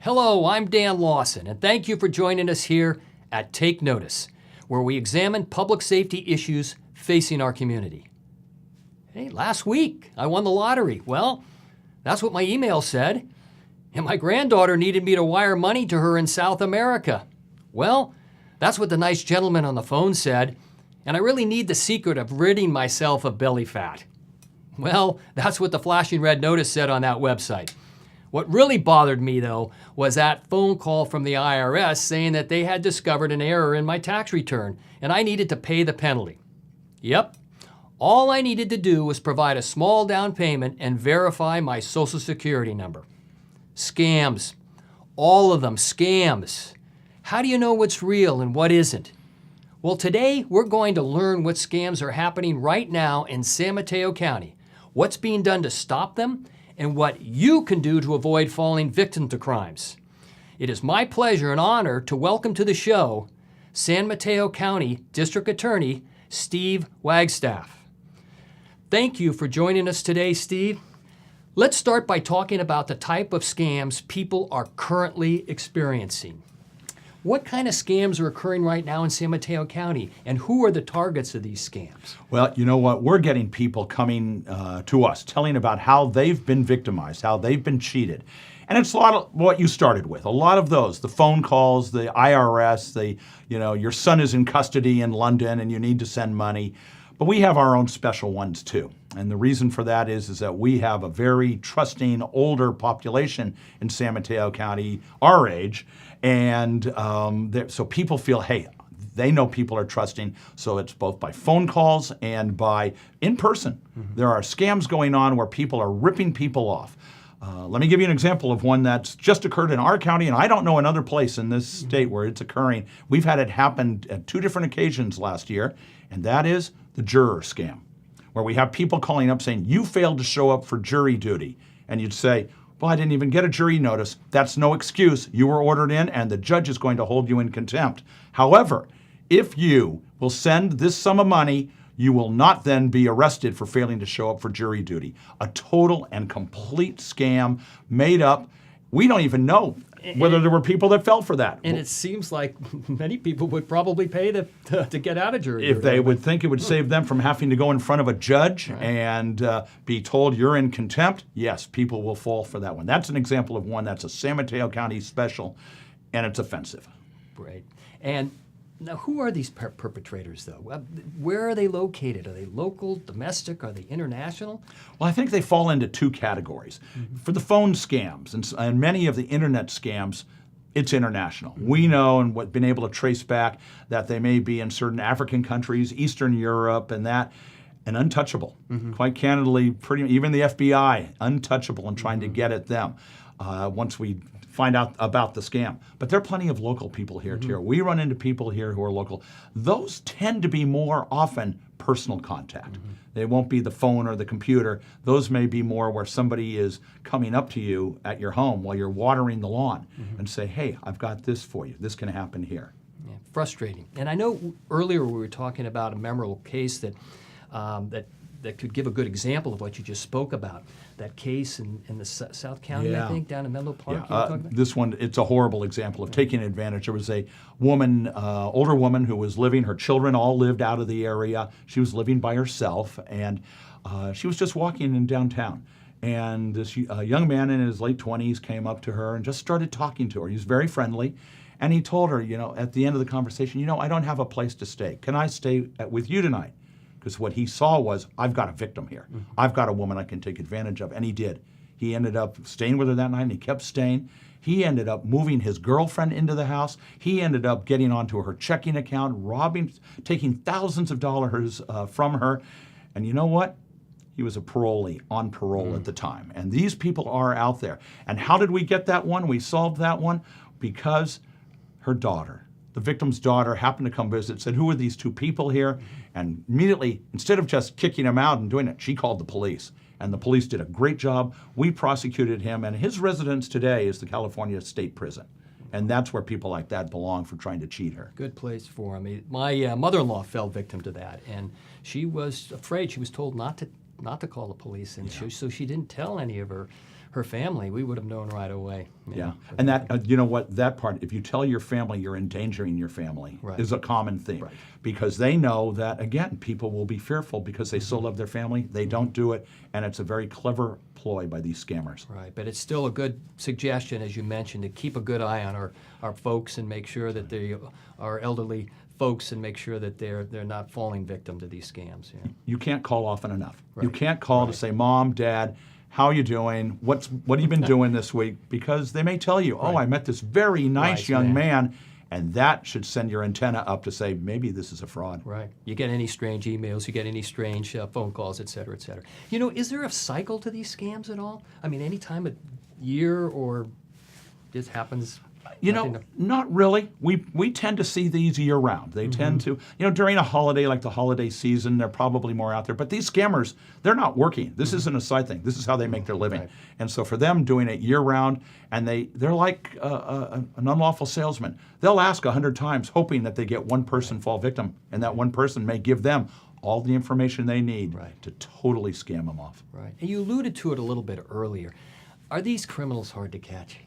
Hello, I'm Dan Lawson, and thank you for joining us here at Take Notice, where we examine public safety issues facing our community. Hey, last week I won the lottery. Well, that's what my email said. And my granddaughter needed me to wire money to her in South America. Well, that's what the nice gentleman on the phone said, and I really need the secret of ridding myself of belly fat. Well, that's what the flashing red notice said on that website. What really bothered me, though, was that phone call from the IRS saying that they had discovered an error in my tax return, and I needed to pay the penalty. Yep, all I needed to do was provide a small down payment and verify my Social Security number. Scams. All of them scams. How do you know what's real and what isn't? Well, today we're going to learn what scams are happening right now in San Mateo County, what's being done to stop them, and what you can do to avoid falling victim to crimes. It is my pleasure and honor to welcome to the show San Mateo County District Attorney Steve Wagstaffe. Thank you for joining us today, Steve. Let's start by talking about the type of scams people are currently experiencing. What kind of scams are occurring right now in San Mateo County, and who are the targets of these scams? Well, you know what? We're getting people coming to us, telling about how they've been victimized, how they've been cheated. And it's a lot of what you started with. A lot of those, the phone calls, the IRS, your son is in custody in London and you need to send money. But we have our own special ones too. And the reason for that is that we have a very trusting older population in San Mateo County, our age. And so people feel, hey, they know people are trusting. So it's both by phone calls and by in person. Mm-hmm. There are scams going on where people are ripping people off. Let me give you an example of one that's just occurred in our county, and I don't know another place in this state where it's occurring. We've had it happen at 2 different occasions last year, and that is the juror scam, where we have people calling up saying, you failed to show up for jury duty. And you'd say, well, I didn't even get a jury notice. That's no excuse. You were ordered in, and the judge is going to hold you in contempt. However, if you will send this sum of money, you will not then be arrested for failing to show up for jury duty. A total and complete scam made up. We don't even know whether there were people that fell for that. And it seems like many people would probably pay to get out of jury duty. If they would think it would save them from having to go in front of a judge and be told you're in contempt, yes, people will fall for that one. That's an example of one that's a San Mateo County special, and it's offensive. Right. And now, who are these perpetrators, though? Where are they located? Are they local, domestic? Are they international? Well, I think they fall into 2 categories. Mm-hmm. For the phone scams and many of the internet scams, it's international. Mm-hmm. We know and been able to trace back that they may be in certain African countries, Eastern Europe, and untouchable. Mm-hmm. Quite candidly, even the FBI, untouchable in trying to get at them once we find out about the scam. But there are plenty of local people here too. We run into people here who are local. Those tend to be more often personal contact. They won't be the phone or the computer. Those may be more where somebody is coming up to you at your home while you're watering the lawn and say, hey, I've got this for you. This can happen here. Yeah, frustrating. And I know earlier we were talking about a memorable case that could give a good example of what you just spoke about. That case in the South County, I think, down in Menlo Park. This one, it's a horrible example of taking advantage. There was a woman, older woman, who was living, her children all lived out of the area. She was living by herself, and she was just walking in downtown. And this young man in his late 20s came up to her and just started talking to her. He was very friendly. And he told her, at the end of the conversation, I don't have a place to stay. Can I stay with you tonight? Because what he saw was, I've got a victim here. Mm-hmm. I've got a woman I can take advantage of. And he did. He ended up staying with her that night, and he kept staying. He ended up moving his girlfriend into the house. He ended up getting onto her checking account, taking thousands of dollars from her. And you know what? He was a parolee, on parole at the time. And these people are out there. And how did we get that one? We solved that one because her daughter, the victim's daughter, happened to come visit, said, who are these 2 people here? And immediately, instead of just kicking him out and doing it, she called the police. And the police did a great job. We prosecuted him, and his residence today is the California State Prison. And that's where people like that belong for trying to cheat her. Good place for him. My mother-in-law fell victim to that, and she was afraid. She was told not to not to call the police, and Yeah. so she didn't tell any of her family. We would have known right away. Yeah, and that you know what, that part, if you tell your family you're endangering your family, Right. is a common theme, Right. because they know that, again, people will be fearful because they Mm-hmm. so love their family, they don't do it, and it's a very clever ploy by these scammers. Right, but it's still a good suggestion, as you mentioned, to keep a good eye on our folks and make sure that they are elderly folks and make sure that they're not falling victim to these scams. Yeah. You can't call often enough. You Right. can't call to say, Mom, Dad, how you doing? What have you been doing this week? Because they may tell you, oh, Right. I met this very nice Nice young man. man, and that should send your antenna up to say, maybe this is a fraud. Right. You get any strange emails, you get any strange phone calls, et cetera, et cetera. You know, is there a cycle to these scams at all? I mean, any time of year or this happens? You know, Nothing not really. We tend to see these year round. They tend to, during a holiday like the holiday season, they're probably more out there. But these scammers, they're not working. This isn't a side thing. This is how they make their living. Right. And so for them doing it year round, and they're like an unlawful salesman. They'll ask 100 times, hoping that they get one person fall victim, and that one person may give them all the information they need Right. to totally scam them off. Right. And you alluded to it a little bit earlier. Are these criminals hard to catch?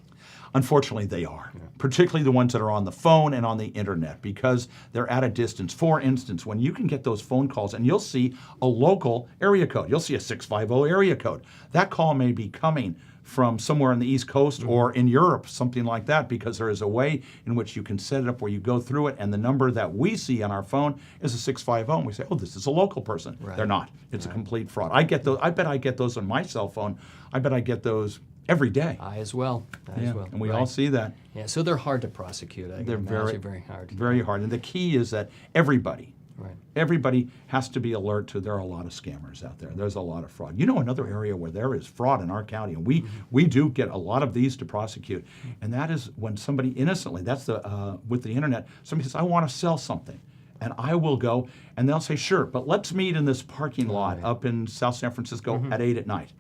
Unfortunately, they are, particularly the ones that are on the phone and on the internet, because they're at a distance. For instance, when you can get those phone calls and you'll see a local area code, you'll see a 650 area code. That call may be coming from somewhere on the East Coast or in Europe, something like that, because there is a way in which you can set it up where you go through it, and the number that we see on our phone is a 650, and we say, oh, this is a local person. Right. They're not. It's a complete fraud. I get those. I bet I get those on my cell phone. I bet I get those every day. I as well. And we Right. all see that. Yeah, so they're hard to prosecute. I can They're imagine very hard. very hard. And the key is that everybody Right. has to be alert to there are a lot of scammers out there. There's a lot of fraud. You know, another area where there is fraud in our county, and we do get a lot of these to prosecute, and that is when somebody innocently, that's the with the internet, somebody says, I want to sell something. And I will go, and they'll say, sure, but let's meet in this parking lot up in South San Francisco at 8 at night.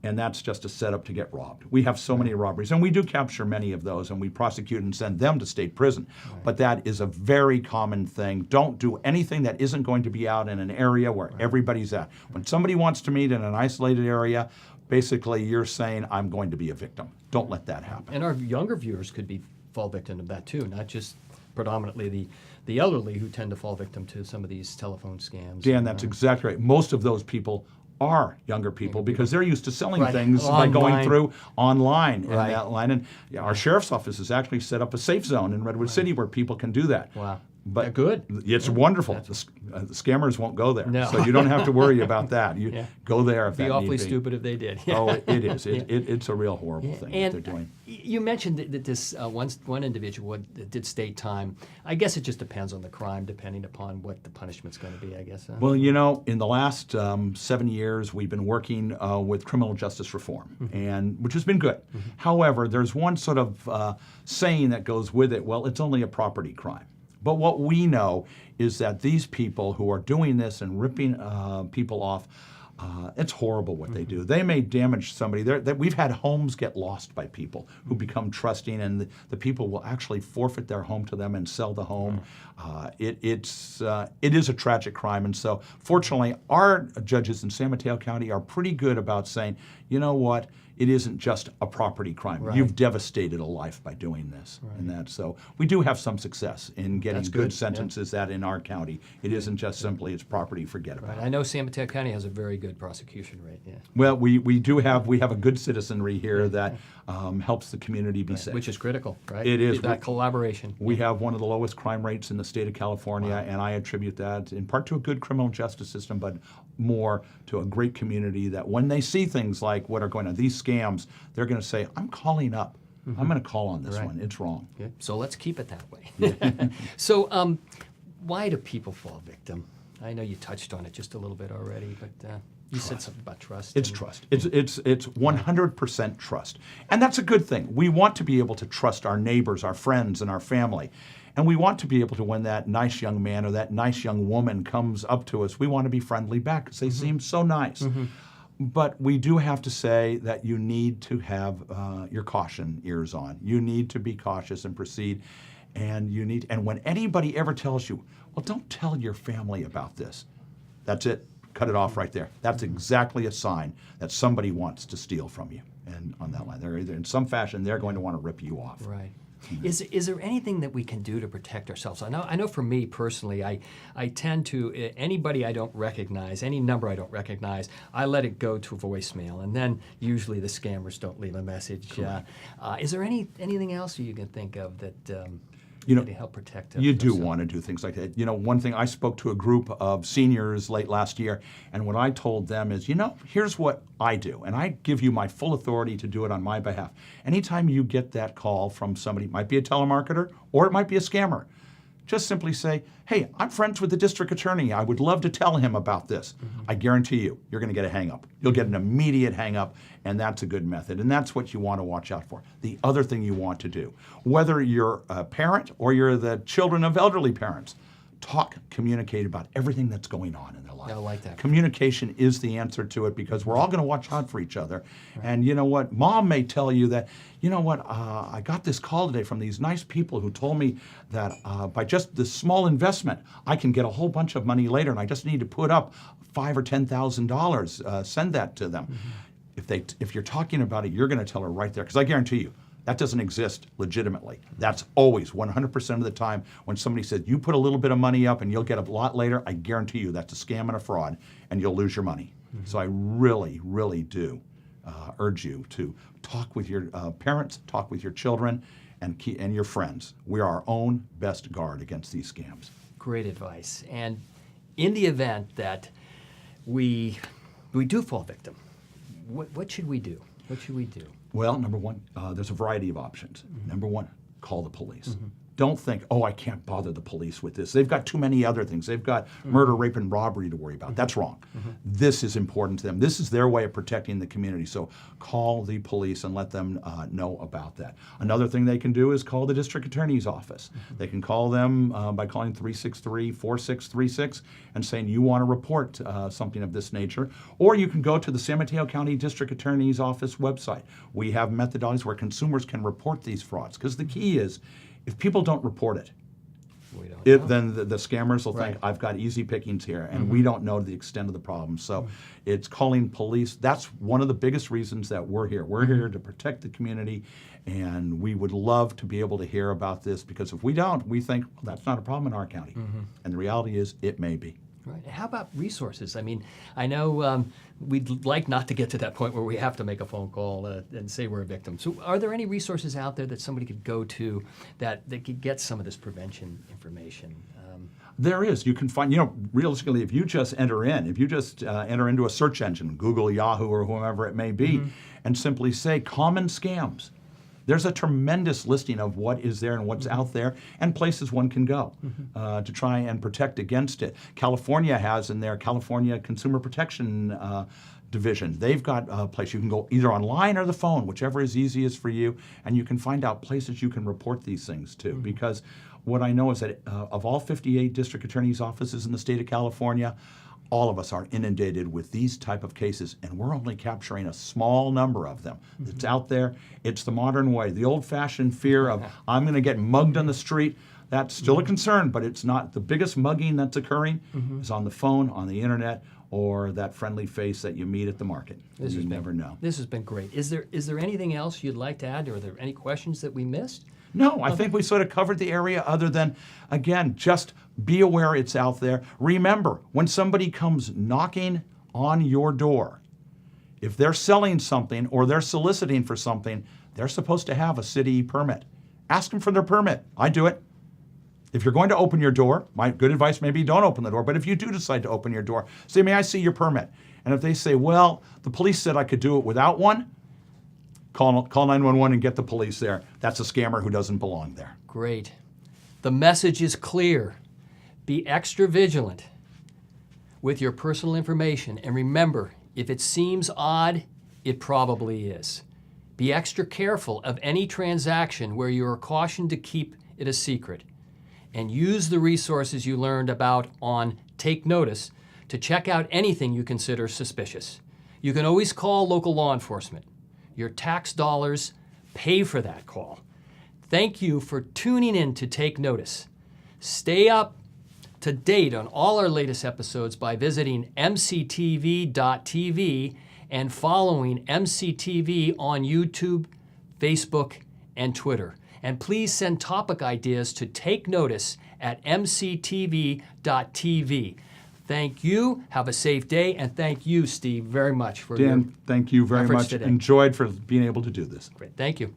And that's just a setup to get robbed. We have so many robberies, and we do capture many of those, and we prosecute and send them to state prison. But that is a very common thing. Don't do anything that isn't going to be out in an area where everybody's at. When somebody wants to meet in an isolated area, basically you're saying, I'm going to be a victim. Don't let that happen. And our younger viewers could fall victim of that too, not just predominantly the elderly who tend to fall victim to some of these telephone scams. Dan, that's exactly right. Most of those people are younger people because they're used to selling Right. things by going Online. through online and Right. that line. And our sheriff's office has actually set up a safe zone in Redwood City where people can do that. Wow. But Yeah, good. It's wonderful. The scammers won't go there, No. so you don't have to worry about that. You Yeah. go there if Be that awfully need be. stupid if they did. Oh, it is. It's a real horrible thing that And they're doing. you mentioned that this one individual did state time. I guess it just depends on the crime, depending upon what the punishment's going to be, I guess. Well, you know, in the last 7 years, we've been working with criminal justice reform, and which has been good. However, there's one sort of saying that goes with it. Well, it's only a property crime. But what we know is that these people who are doing this and ripping people off, it's horrible what they do. They may damage somebody. We've had homes get lost by people who become trusting, and the people will actually forfeit their home to them and sell the home. It is a tragic crime, and so fortunately, our judges in San Mateo County are pretty good about saying, you know what? It isn't just a property crime. Right. You've devastated a life by doing this, and that. So we do have some success in getting That's good good, sentences that in our county. It isn't just simply it's property, forget about Right. it. I know San Mateo County has a very good prosecution rate. Yeah. Well, we have a good citizenry here that helps the community be safe. Which is critical, right? It is. That collaboration. We have one of the lowest crime rates in the state of California, and I attribute that in part to a good criminal justice system, but more to a great community that when they see things like what are going on, these scams, they're going to say, I'm calling up. I'm going to call on this one. It's wrong. Yeah. So let's keep it that way. So why do people fall victim? I know you touched on it just a little bit already, but you said something about trust. It's trust. It's 100% trust. And that's a good thing. We want to be able to trust our neighbors, our friends, and our family. And we want to be able to, when that nice young man or that nice young woman comes up to us, we want to be friendly back because they seem so nice. But we do have to say that you need to have your caution ears on. You need to be cautious and proceed. And when anybody ever tells you, well, don't tell your family about this, that's it. Cut it off right there. That's exactly a sign that somebody wants to steal from you. And on that line, they're either in some fashion they're going to want to rip you off. Right. Is there anything that we can do to protect ourselves? I know for me personally, I tend to, anybody I don't recognize, any number I don't recognize, I let it go to voicemail, and then usually the scammers don't leave a message. Is there anything else you can think of that to help protect us? You do want to do things like that. One thing, I spoke to a group of seniors late last year, and what I told them is, here's what I do, and I give you my full authority to do it on my behalf. Anytime you get that call from somebody, it might be a telemarketer or it might be a scammer, just simply say, hey, I'm friends with the district attorney. I would love to tell him about this. I guarantee you're going to get a hang-up. You'll get an immediate hang-up, and that's a good method. And that's what you want to watch out for. The other thing you want to do, whether you're a parent or you're the children of elderly parents, communicate about everything that's going on in their life. I like that. Communication is the answer to it, because we're all going to watch out for each other. Right. And you know what? Mom may tell you that, I got this call today from these nice people who told me that by just this small investment, I can get a whole bunch of money later, and I just need to put up $5,000 or $10,000. Send that to them. If you're talking about it, you're going to tell her right there, because I guarantee you, that doesn't exist legitimately. That's always 100% of the time when somebody says, you put a little bit of money up and you'll get a lot later, I guarantee you that's a scam and a fraud, and you'll lose your money. So I really, really do urge you to talk with your parents, talk with your children, and your friends. We are our own best guard against these scams. Great advice. And in the event that we do fall victim, what should we do? What should we do? Well, number one, there's a variety of options. Number one, call the police. Don't think, I can't bother the police with this. They've got too many other things. They've got murder, rape, and robbery to worry about. That's wrong. This is important to them. This is their way of protecting the community. So call the police and let them know about that. Another thing they can do is call the district attorney's office. They can call them by calling 363-4636 and saying you want to report something of this nature. Or you can go to the San Mateo County District Attorney's Office website. We have methodologies where consumers can report these frauds, because the key is, if people don't report it, then the scammers will think, I've got easy pickings here, and we don't know the extent of the problem. So it's calling police. That's one of the biggest reasons that we're here. We're here to protect the community, and we would love to be able to hear about this, because if we don't, we think, that's not a problem in our county. And the reality is, it may be. Right. How about resources? I mean, I know we'd like not to get to that point where we have to make a phone call and say we're a victim. So are there any resources out there that somebody could go to that could get some of this prevention information? There is. You can find, realistically, if you just enter into a search engine, Google, Yahoo, or whomever it may be, and simply say common scams, there's a tremendous listing of what is there and what's out there, and places one can go to try and protect against it. California has in their California Consumer Protection Division, they've got a place you can go either online or the phone, whichever is easiest for you, and you can find out places you can report these things to. Because what I know is that of all 58 district attorneys' offices in the state of California, all of us are inundated with these type of cases, and we're only capturing a small number of them. It's out there. It's the modern way. The old-fashioned fear of, I'm going to get mugged on the street, that's still a concern, but it's not. The biggest mugging that's occurring is on the phone, on the internet, or that friendly face that you meet at the market. You never know. This has been great. Is there anything else you'd like to add, or are there any questions that we missed? No, I think we sort of covered the area, other than, again, just be aware it's out there. Remember, when somebody comes knocking on your door, if they're selling something or they're soliciting for something, they're supposed to have a city permit. Ask them for their permit. I do it. If you're going to open your door, my good advice may be don't open the door, but if you do decide to open your door, say, may I see your permit? And if they say, well, the police said I could do it without one, call 911 and get the police there. That's a scammer who doesn't belong there. Great. The message is clear. Be extra vigilant with your personal information. And remember, if it seems odd, it probably is. Be extra careful of any transaction where you are cautioned to keep it a secret. And use the resources you learned about on Take Notice to check out anything you consider suspicious. You can always call local law enforcement. Your tax dollars pay for that call. Thank you for tuning in to Take Notice. Stay up to date on all our latest episodes by visiting mctv.tv and following MCTV on YouTube, Facebook, and Twitter. And please send topic ideas to takenotice@mctv.tv. Thank you. Have a safe day. And thank you, Steve, very much for Dan, thank you very efforts much. today. Enjoyed for being able to do this. Great. Thank you.